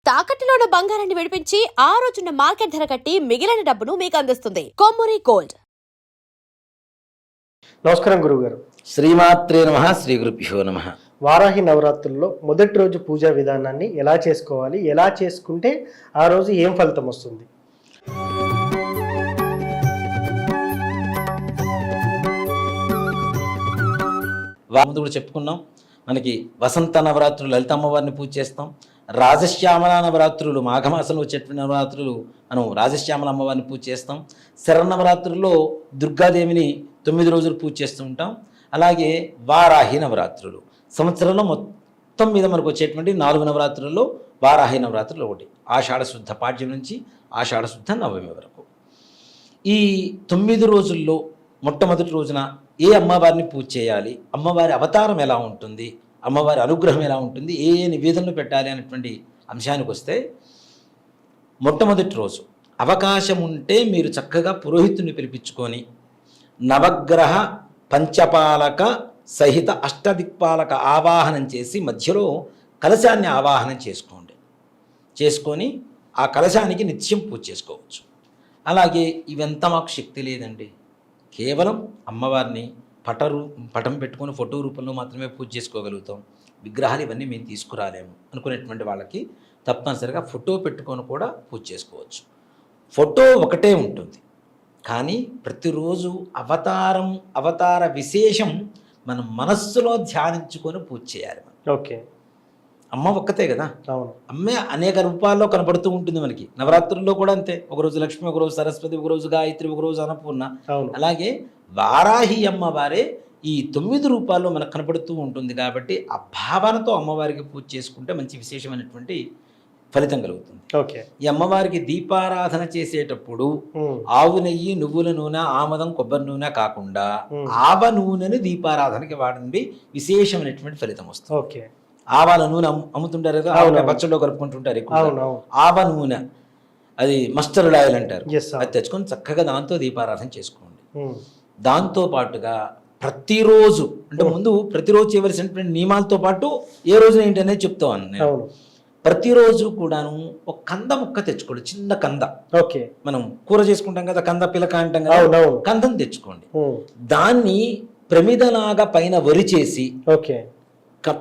తాకట్టులో ఉన్న బంగారాన్ని విడిపించి ఆ రోజున్న మార్కెట్ ధర కట్టి మిగిలిన డబ్బును మీకు అందిస్తుంది కొమ్మూరి గోల్డ్. నమస్కారం గురువుగారు. శ్రీమాత్రే నమః. శ్రీ గురుభ్యో నమః. వారాహి నవరాత్రుల్లో మొదటి రోజు పూజా విధానాన్ని ఎలా చేసుకోవాలి, ఎలా చేసుకుంటే ఆ రోజు ఏం ఫలితం వస్తుంది? ముందు కూడా చెప్పుకున్నాం, మనకి వసంత నవరాత్రులు లలిత అమ్మవారిని పూజ చేస్తాం. రాజశ్యామల నవరాత్రులు మాఘమాసంలో వచ్చేటువంటి నవరాత్రులు మనం రాజశ్యామల అమ్మవారిని పూజ చేస్తాం. శరన్నవరాత్రుల్లో దుర్గాదేవిని 9 రోజులు పూజ చేస్తూ ఉంటాం. అలాగే వారాహి నవరాత్రులు సంవత్సరంలో మొత్తం మీద మనకు వచ్చేటువంటి 4 నవరాత్రుల్లో వారాహి నవరాత్రులు ఒకటి. ఆషాఢ శుద్ధ పాడ్యం నుంచి ఆషాఢ శుద్ధ నవమి వరకు. ఈ 9 రోజుల్లో మొట్టమొదటి రోజున ఏ అమ్మవారిని పూజ చేయాలి, అమ్మవారి అవతారం ఎలా ఉంటుంది, అమ్మవారి అనుగ్రహం ఎలా ఉంటుంది, ఏ ఏ నివేదనలు పెట్టాలి అనేటువంటి అంశానికి వస్తే, మొట్టమొదటి రోజు అవకాశం ఉంటే మీరు చక్కగా పురోహితుని పిలిపించుకొని నవగ్రహ పంచపాలక సహిత అష్టదిక్పాలక ఆవాహనం చేసి మధ్యలో కలశాన్ని ఆవాహనం చేసుకొని ఆ కలశానికి నిత్యం పూజ చేసుకోవచ్చు. అలాగే ఇవంతా మాకు శక్తి లేదండి, కేవలం అమ్మవారిని పటం పెట్టుకొని ఫోటో రూపంలో మాత్రమే పూజ చేసుకోగలుగుతాం, విగ్రహాలు ఇవన్నీ మేము తీసుకురాలేము అనుకునేటువంటి వాళ్ళకి తప్పనిసరిగా ఫోటో పెట్టుకొని కూడా పూజ చేసుకోవచ్చు. ఫోటో ఒకటే ఉంటుంది, కానీ ప్రతిరోజు అవతార విశేషం మనం మనస్సులో ధ్యానించుకొని పూజ చేయాలి. ఓకే, అమ్మ ఒక్కతే కదా, అవును. అమ్మే అనేక రూపాల్లో కనబడుతూ ఉంటుంది మనకి. నవరాత్రుల్లో కూడా అంతే, ఒకరోజు లక్ష్మి, ఒకరోజు సరస్వతి, ఒకరోజు గాయత్రి, ఒకరోజు అన్నపూర్ణ. అలాగే వారాహి అమ్మవారే ఈ 9 రూపాల్లో మనకు కనపడుతూ ఉంటుంది. కాబట్టి ఆ భావనతో అమ్మవారికి పూజ చేసుకుంటే మంచి విశేషమైనటువంటి ఫలితం కలుగుతుంది. ఓకే, ఈ అమ్మవారికి దీపారాధన చేసేటప్పుడు ఆవు నెయ్యి, నువ్వుల నూనె, ఆమదం, కొబ్బరి నూనె కాకుండా ఆవ నూనెని దీపారాధనకి వాడండి, విశేషమైనటువంటి ఫలితం వస్తుంది. ఓకే, ఆవాల నూనె అమ్ముతుంటారు కదా, పచ్చడిలో కలుపుకుంటుంటారు ఎక్కువ. ఆవ నూనె, అది మస్టర్డ్ ఆయిల్ అంటారు, అది తెచ్చుకొని చక్కగా దాంతో దీపారాధన చేసుకోండి. దాంతో పాటుగా ప్రతిరోజు, అంటే ముందు ప్రతిరోజు చేయవలసినటువంటి నియమాలతో పాటు ఏ రోజున ఏంటి అనేది చెప్తాను నేను. ప్రతిరోజు కూడాను ఒక కంద ముక్క తెచ్చుకోండి, చిన్న కంద. ఓకే, మనం కూర చేసుకుంటాం కదా, కంద పిలక అంటాం కదా, కందం తెచ్చుకోండి. దాన్ని ప్రమిదలాగా పైన వరిచేసి, ఓకే,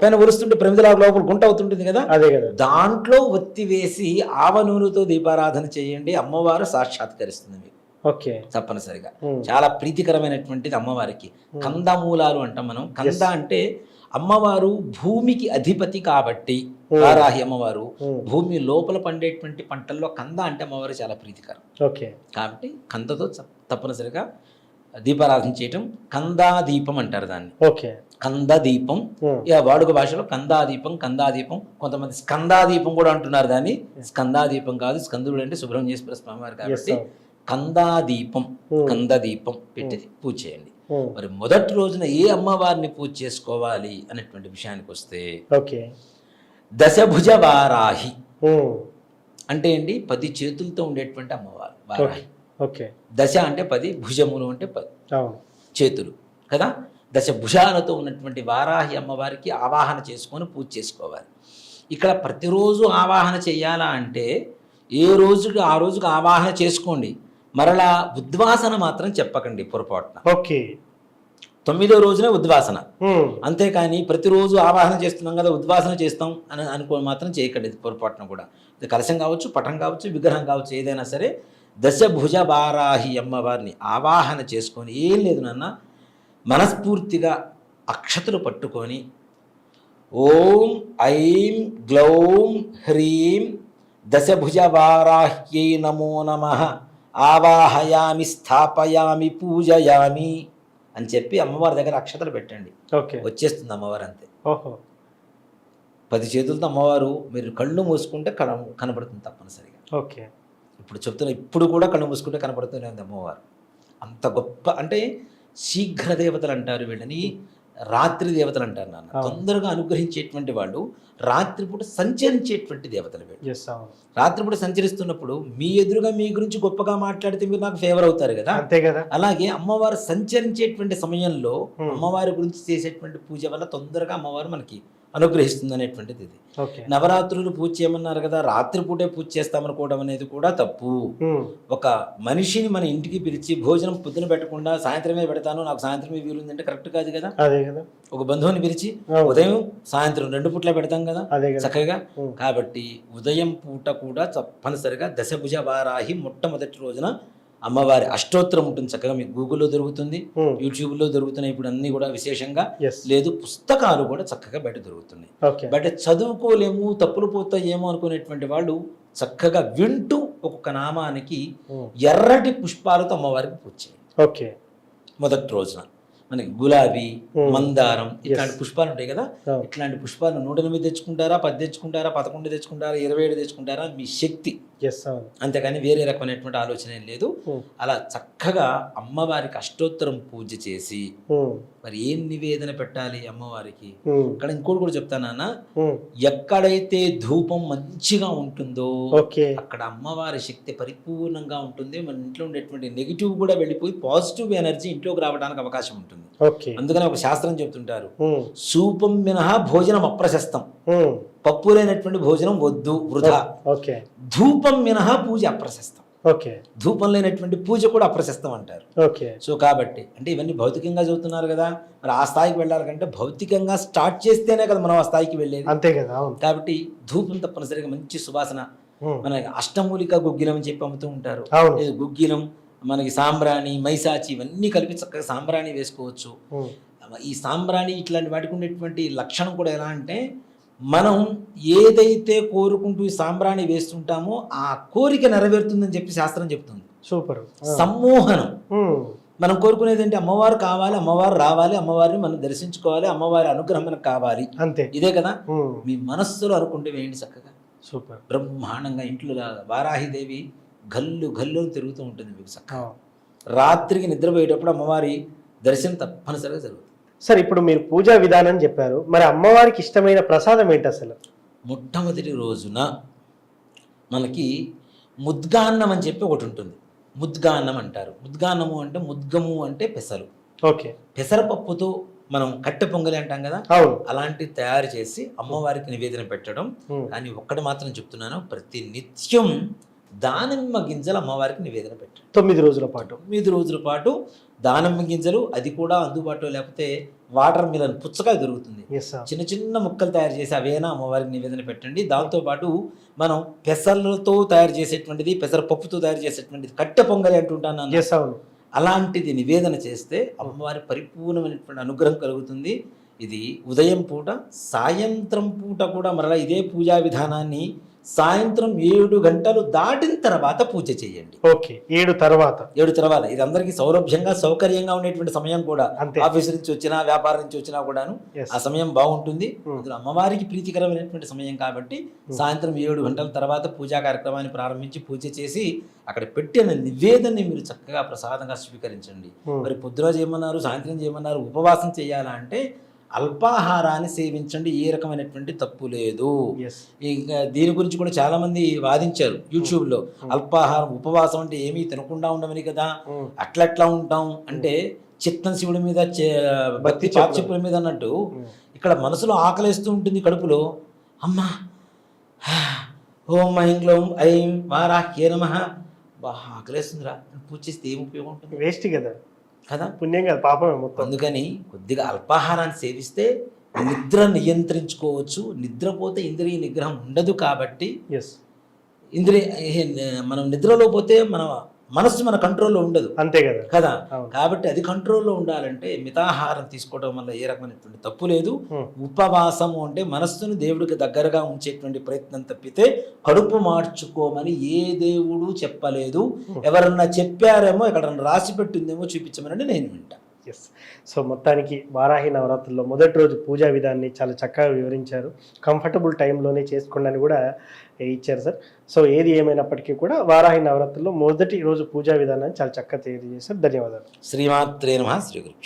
పైన వరుస్తుంటే ప్రమిదలాగా లోపల గుంట అవుతుంటుంది కదా, అదే కదా, దాంట్లో ఒత్తి వేసి ఆవ నూనెతో దీపారాధన చేయండి, అమ్మవారు సాక్షాత్కరిస్తుంది మీకు. ఓకే, తప్పనిసరిగా చాలా ప్రీతికరమైనటువంటిది అమ్మవారికి. కందమూలాలు అంటాం మనం. కంద అంటే అమ్మవారు భూమికి అధిపతి కాబట్టి, వారాహి అమ్మవారు భూమి లోపల పండేటువంటి పంటల్లో కంద అంటే అమ్మవారు చాలా ప్రీతికరం. ఓకే, కాబట్టి కందతో తప్పనిసరిగా దీపారాధన చేయటం. కందాదీపం అంటారు దాన్ని. ఓకే, కందదీపం, ఇక వాడుక భాషలో కందాదీపం, కొంతమంది స్కందాదీపం కూడా అంటున్నారు. దాన్ని స్కందాదీపం కాదు, స్కందుడు అంటే సుబ్రహ్మణ్యేశ్వర స్వామి వారు కాబట్టి కందదీపం పెట్టి పూజ చేయండి. మరి మొదటి రోజున ఏ అమ్మవారిని పూజ చేసుకోవాలి అనేటువంటి విషయానికి వస్తే, దశభుజ వారాహి అంటే ఏంటి, 10 చేతులతో ఉండేటువంటి అమ్మవారు వారాహి. దశ అంటే 10, భుజములు అంటే 10 చేతులు కదా. దశభుజాలతో ఉన్నటువంటి వారాహి అమ్మవారికి ఆవాహన చేసుకొని పూజ చేసుకోవాలి. ఇక్కడ ప్రతిరోజు ఆవాహన చేయాలా అంటే ఏ రోజుకి ఆ రోజుకి ఆవాహన చేసుకోండి, మరలా ఉద్వాసన మాత్రం చెప్పకండి పొరపాటున. ఓకే, 9వ రోజునే ఉద్వాసన, అంతేకాని ప్రతిరోజు ఆవాహన చేస్తున్నాం కదా ఉద్వాసన చేస్తాం అని అనుకో మాత్రం చేయకండి పొరపాటున కూడా. ఇది కలశం కావచ్చు, పటం కావచ్చు, విగ్రహం కావచ్చు, ఏదైనా సరే దశభుజ వారాహి అమ్మవారిని ఆవాహన చేసుకొని, ఏం లేదు నాన్న, మనస్ఫూర్తిగా అక్షతలు పట్టుకొని ఓం ఐం గ్లౌం హ్రీం దశభుజ వారాహ్యై నమో నమః ఆవాహయామి స్థాపయామి పూజయామి అని చెప్పి అమ్మవారి దగ్గర అక్షతలు పెట్టండి. వచ్చేస్తుంది అమ్మవారు అంతే. 10 చేతులతో అమ్మవారు, మీరు కళ్ళు మూసుకుంటే కనబడుతుంది తప్పనిసరిగా. ఓకే, ఇప్పుడు చెప్తున్నా, ఇప్పుడు కూడా కళ్ళు మూసుకుంటే కనబడుతూనే ఉంది అమ్మవారు. అంత గొప్ప, అంటే శీఘ్ర దేవతలు అంటారు వీళ్ళని, రాత్రి దేవతలు అంటారు నాన్న. తొందరగా అనుగ్రహించేటువంటి వాళ్ళు, రాత్రిపూట సంచరించేటువంటి దేవతలు వీళ్ళు. రాత్రిపూట సంచరిస్తున్నప్పుడు మీ ఎదురుగా మీ గురించి గొప్పగా మాట్లాడితే మీరు నాకు ఫేవర్ అవుతారు కదా, అంతే కదా. అలాగే అమ్మవారు సంచరించేటువంటి సమయంలో అమ్మవారి గురించి చేసేటువంటి పూజ వల్ల తొందరగా అమ్మవారు మనకి అనుగ్రహిస్తుంది అనేటువంటిది ఇది. ఓకే. నవరాత్రులు పూజ చేయమన్నారు కదా, రాత్రిపూటే పూజ చేస్తామనుకోవడం అనేది కూడా తప్పు. ఒక మనిషిని మన ఇంటికి పిలిచి భోజనం పొద్దున పెట్టకుండా సాయంత్రమే పెడతాను, నాకు సాయంత్రమే వీలుందంటే కరెక్ట్ కాదు కదా. అదే కదా. ఒక బంధువుని పిలిచి అవును. ఉదయం సాయంత్రం 2 పూట్ల పెడతాం కదా అదే కదా. చక్కగా. కాబట్టి ఉదయం పూట కూడా తప్పనిసరిగా దశభుజ వారాహి మొట్టమొదటి రోజున అమ్మవారి అష్టోత్తరం ఉంటుంది. చక్కగా మీకు గూగుల్లో దొరుకుతుంది, యూట్యూబ్లో దొరుకుతున్నాయి ఇప్పుడు అన్ని కూడా విశేషంగా. Yes. లేదు పుస్తకాలు కూడా చక్కగా బయట దొరుకుతున్నాయి. ఓకే. బయట చదువుకోలేము, తప్పులు పోతాయేమో అనుకునేటువంటి వాళ్ళు చక్కగా వింటూ ఒక్కొక్క నామానికి ఎర్రటి పుష్పాలతో అమ్మవారికి పూజ చేయండి. ఓకే. మొదటి రోజున మనకి గులాబీ, మందారం ఇట్లాంటి Yes. పుష్పాలు ఉంటాయి కదా. Oh. ఇట్లాంటి పుష్పాలు 108 తెచ్చుకుంటారా, 10 తెచ్చుకుంటారా, 11 తెచ్చుకుంటారా, 27 తెచ్చుకుంటారా, మీ శక్తి. ఎస్. అవును. అంతేకాని వేరే రకమైనటువంటి ఆలోచన ఏం లేదు. అలా చక్కగా అమ్మవారికి అష్టోత్తరం పూజ చేసి మరి ఏం నివేదన పెట్టాలి అమ్మవారికి, ఇక్కడ ఇంకోటి కూడా చెప్తానన్న, ఎక్కడైతే ధూపం మంచిగా ఉంటుందో ఓకే. అక్కడ అమ్మవారి శక్తి పరిపూర్ణంగా ఉంటుంది. మన ఇంట్లో ఉండేటువంటి నెగిటివ్ కూడా వెళ్ళిపోయి పాజిటివ్ ఎనర్జీ ఇంట్లోకి రావడానికి అవకాశం ఉంటుంది. ఓకే. అందుకని ఒక శాస్త్రం చెప్తుంటారు, సూపం మినహా భోజనం అప్రశస్తం. పప్పు లేనటువంటి భోజనం వద్దు, వృధా. ఓకే. ధూపం మినహా పూజ అప్రశస్తం. ఓకే. ధూపం లేనటువంటి పూజ కూడా అప్రశస్తం అంటారు. ఓకే. సో కాబట్టి అంటే ఇవన్నీ భౌతికంగా చదువుతున్నారు కదా, మరి ఆ స్థాయికి వెళ్ళాలంటే భౌతికంగా స్టార్ట్ చేస్తేనే కదా మనం ఆ స్థాయికి వెళ్ళేది. అంతే కదా. అవును. కాబట్టి ధూపం తప్పనిసరిగా మంచి సువాసన, మన అష్టమూలిక గుగ్గిలం అని చెప్పి అమ్ముతూ ఉంటారు. అవును. ఇది గుగ్గిలం, మనకి సాంబ్రాణి, మైసాచి ఇవన్నీ కలిపి చక్కగా సాంబ్రాణి వేసుకోవచ్చు. ఈ సాంబ్రాణి ఇట్లాంటి వాటికి ఉండేటువంటి లక్షణం కూడా ఎలా అంటే, మనం ఏదైతే కోరుకుంటూ ఈ సాంబ్రాణి వేస్తుంటామో ఆ కోరిక నెరవేరుతుందని చెప్పి శాస్త్రం చెప్తుంది. సూపర్. సమ్మోహనం. మనం కోరుకునేది ఏంటి, అమ్మవారు కావాలి, అమ్మవారు రావాలి, అమ్మవారిని మనం దర్శించుకోవాలి, అమ్మవారి అనుగ్రహం మనకు కావాలి, అంతే. ఇదే కదా. మీ మనస్సులో అనుకుంటే వేయండి చక్కగా, సూపర్. బ్రహ్మాండంగా ఇంట్లో వారాహిదేవి గల్లు గల్లు తిరుగుతూ ఉంటుంది మీకు చక్కగా. రాత్రికి నిద్రపోయేటప్పుడు అమ్మవారి దర్శనం తప్పనిసరిగా జరుగుతుంది. సార్, ఇప్పుడు మీరు పూజా విధానం చెప్పారు, మరి అమ్మవారికి ఇష్టమైన ప్రసాదం ఏంటి అసలు? మొట్టమొదటి రోజున మనకి ముద్గాన్నం అని చెప్పి ఒకటి ఉంటుంది. ముద్గాన్నం అంటారు. ముద్గాన్నము అంటే ముద్గము అంటే పెసలు. ఓకే. పెసరపప్పుతో మనం కట్టె పొంగలి అంటాం కదా, అవును. అలాంటివి తయారు చేసి అమ్మవారికి నివేదన పెట్టడం. కానీ ఒక్కటి మాత్రం చెప్తున్నాను, ప్రతి నిత్యం దానిమ్మ గింజలు అమ్మవారికి నివేదన పెట్టండి. 9 రోజుల పాటు. 9 రోజుల పాటు దానిమ్మ గింజలు, అది కూడా అందుబాటులో లేకపోతే వాటర్ మిలన్ పుచ్చకాయ దొరుకుతుంది, చిన్న చిన్న ముక్కలు తయారు చేసి అవేనా అమ్మవారికి నివేదన పెట్టండి. దాంతోపాటు మనం పెసర్లతో తయారు చేసేటువంటిది, పెసరపప్పుతో తయారు చేసేటువంటిది కట్టె పొంగలి అంటుంటాను, అలాంటిది నివేదన చేస్తే అమ్మవారి పరిపూర్ణమైనటువంటి అనుగ్రహం కలుగుతుంది. ఇది ఉదయం పూట. సాయంత్రం పూట కూడా మరలా ఇదే పూజా విధానాన్ని సాయంత్రం 7 గంటలు దాటిన తర్వాత పూజ చేయండి. ఓకే. 7 తర్వాత. ఇది అందరికీ సౌలభ్యంగా సౌకర్యంగా ఉండేటువంటి సమయం కూడా. ఆఫీస్ నుంచి వచ్చినా, వ్యాపారం నుంచి వచ్చినా కూడాను ఆ సమయం బాగుంటుంది. అమ్మవారికి ప్రీతికరమైనటువంటి సమయం కాబట్టి సాయంత్రం 7 గంటల తర్వాత పూజా కార్యక్రమాన్ని ప్రారంభించి పూజ చేసి అక్కడ పెట్టిన నివేదనని మీరు చక్కగా ప్రసాదంగా స్వీకరించండి. మరి పొద్దున చేయమన్నారు, సాయంత్రం చేయమన్నారు, ఉపవాసం చేయాలా అంటే అల్పాహారాన్ని సేవించండి, ఏ రకమైనటువంటి తప్పు లేదు. ఇంకా దీని గురించి కూడా చాలా మంది వాదించారు యూట్యూబ్లో. అల్పాహారం, ఉపవాసం అంటే ఏమీ తినకుండా ఉండమని కదా, అట్లా ఉంటాం అంటే చిత్తం శివుడి మీద, భక్తి చాప్చెప్పుల మీద అన్నట్టు ఇక్కడ మనసులో ఆకలిస్తూ ఉంటుంది, కడుపులో అమ్మా ఓం ఐం గ్లౌం ఐం వారాహ్యే నమః, బాగా ఆకలిస్తుందిరా, పూజ చేస్తే ఏం ఉపయోగం ఉంటుంది? వేస్ట్ కదా, కదా, పుణ్యం కదా, పాపమే మొత్తం. అందుకని కొద్దిగా అల్పాహారాన్ని సేవిస్తే నిద్ర నియంత్రించుకోవచ్చు. నిద్రపోతే ఇంద్రియ నిగ్రహం ఉండదు కాబట్టి, మనం నిద్రలో పోతే మన మనస్సు మన కంట్రోల్లో ఉండదు, అంతే కదా కదా. కాబట్టి అది కంట్రోల్లో ఉండాలంటే మితాహారం తీసుకోవడం వల్ల ఏ రకమైనటువంటి తప్పు లేదు. ఉపవాసము అంటే మనస్సును దేవుడికి దగ్గరగా ఉంచేటువంటి ప్రయత్నం తప్పితే కడుపు మార్చుకోమని ఏ దేవుడు చెప్పలేదు. ఎవరన్నా చెప్పారేమో, ఎక్కడన్నా రాసి పెట్టిందేమో చూపించమని నేను వింటా. సో మొత్తానికి వారాహి నవరాత్రుల్లో మొదటి రోజు పూజా విధానాన్ని చాలా చక్కగా వివరించారు. కంఫర్టబుల్ టైంలోనే చేసుకోండి కూడా ఇచ్చారు సార్. సో ఏది ఏమైనప్పటికీ కూడా వారాహి నవరాత్రుల్లో మొదటి రోజు పూజా విధానాన్ని చాలా చక్కగా తెలియజేశారు. ధన్యవాదాలు. శ్రీమాత్రే నమః. శ్రీ గురు.